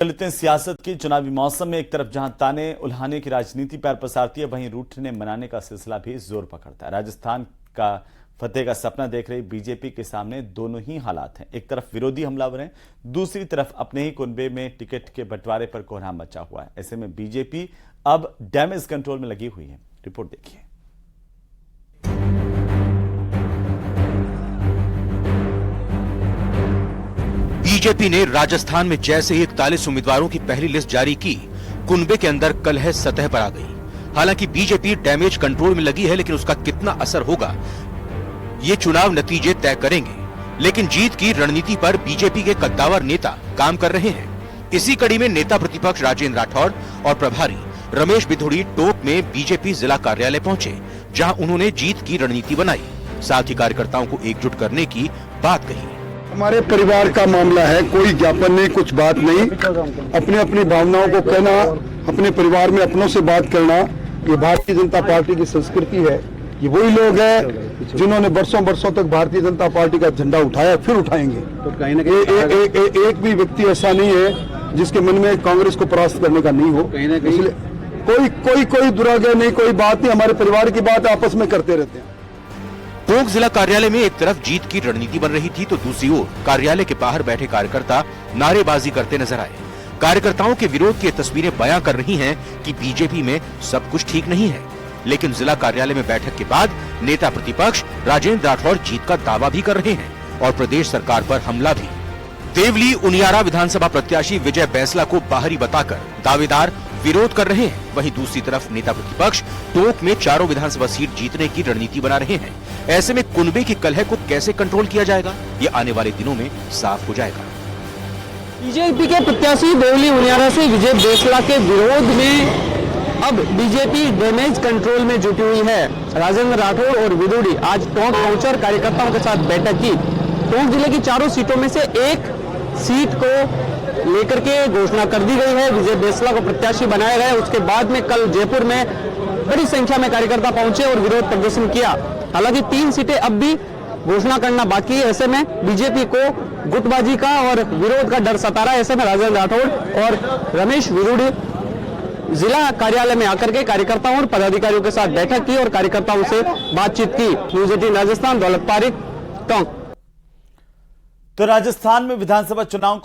लेते हैं सियासत की। चुनावी मौसम में एक तरफ जहां ताने उल्हाने की राजनीति पैर पसारती है, वहीं रूठने मनाने का सिलसिला भी जोर पकड़ता है। राजस्थान का फतेह का सपना देख रही बीजेपी के सामने दोनों ही हालात हैं। एक तरफ विरोधी हमलावर हैं, दूसरी तरफ अपने ही कुनबे में टिकट के बंटवारे पर कोहराम मचा हुआ है। ऐसे में बीजेपी अब डैमेज कंट्रोल में लगी हुई है। रिपोर्ट देखिए। बीजेपी ने राजस्थान में जैसे ही 41 उम्मीदवारों की पहली लिस्ट जारी की, कुनबे के अंदर कलह सतह पर आ गई। हालांकि बीजेपी डैमेज कंट्रोल में लगी है, लेकिन उसका कितना असर होगा ये चुनाव नतीजे तय करेंगे। लेकिन जीत की रणनीति पर बीजेपी के कद्दावर नेता काम कर रहे हैं। इसी कड़ी में नेता प्रतिपक्ष राजेंद्र राठौड़ और प्रभारी रमेश बिधूड़ी टोंक में बीजेपी जिला कार्यालय पहुंचे, जहां उन्होंने जीत की रणनीति बनाई, साथ ही कार्यकर्ताओं को एकजुट करने की बात कही। हमारे परिवार का मामला है, कोई ज्ञापन नहीं, कुछ बात नहीं। अपनी अपनी भावनाओं को कहना, अपने परिवार में अपनों से बात करना, ये भारतीय जनता पार्टी की संस्कृति है। ये वही लोग हैं जिन्होंने बरसों बरसों तक भारतीय जनता पार्टी का झंडा उठाया, फिर उठाएंगे। तो कहीं ना कहीं एक भी व्यक्ति ऐसा नहीं है जिसके मन में कांग्रेस को परास्त करने का नहीं हो। इसलिए कोई दुराग्रह नहीं, कोई बात नहीं। हमारे परिवार की बात आपस में करते रहते हैं। टोंक जिला कार्यालय में एक तरफ जीत की रणनीति बन रही थी, तो दूसरी ओर कार्यालय के बाहर बैठे कार्यकर्ता नारेबाजी करते नजर आए। कार्यकर्ताओं के विरोध की तस्वीरें बयां कर रही हैं कि बीजेपी में सब कुछ ठीक नहीं है। लेकिन जिला कार्यालय में बैठक के बाद नेता प्रतिपक्ष राजेंद्र राठौड़ जीत का दावा भी कर रहे हैं और प्रदेश सरकार पर हमला भी। देवली उनियारा विधानसभा प्रत्याशी विजय बैंसला को बाहरी बताकर दावेदार विरोध कर रहे हैं। वहीं दूसरी तरफ नेता प्रतिपक्ष टोंक में चारों विधानसभा सीट जीतने की रणनीति बना रहे हैं। ऐसे में कुनबे की कलह को कैसे कंट्रोल किया जाएगा, ये आने वाले दिनों में साफ हो जाएगा। बीजेपी के प्रत्याशी देवली उनियारा से विजय बैंसला के विरोध में अब बीजेपी डैमेज कंट्रोल में जुटी हुई है। राजेंद्र राठौड़ और विधूड़ी आज टोंक पहुंचकर कार्यकर्ताओं के साथ बैठक की। टोंक जिले की चारों सीटों में से एक सीट को लेकर के घोषणा कर दी गई है। विजय बैंसला को प्रत्याशी बनाया गया। उसके बाद में कल जयपुर में बड़ी संख्या में कार्यकर्ता पहुंचे और विरोध प्रदर्शन किया। हालांकि 3 सीटें अब भी घोषणा करना बाकी है। ऐसे में बीजेपी को गुटबाजी का और विरोध का डर सता रहा है। ऐसे में राजेंद्र राठौड़ और रमेश बिधूड़ी जिला कार्यालय में आकर के कार्यकर्ताओं और पदाधिकारियों के साथ बैठक की और कार्यकर्ताओं से बातचीत की। न्यूज़ 18 राजस्थान, दौलत पारिक, टोंक। तो राजस्थान में विधानसभा चुनाव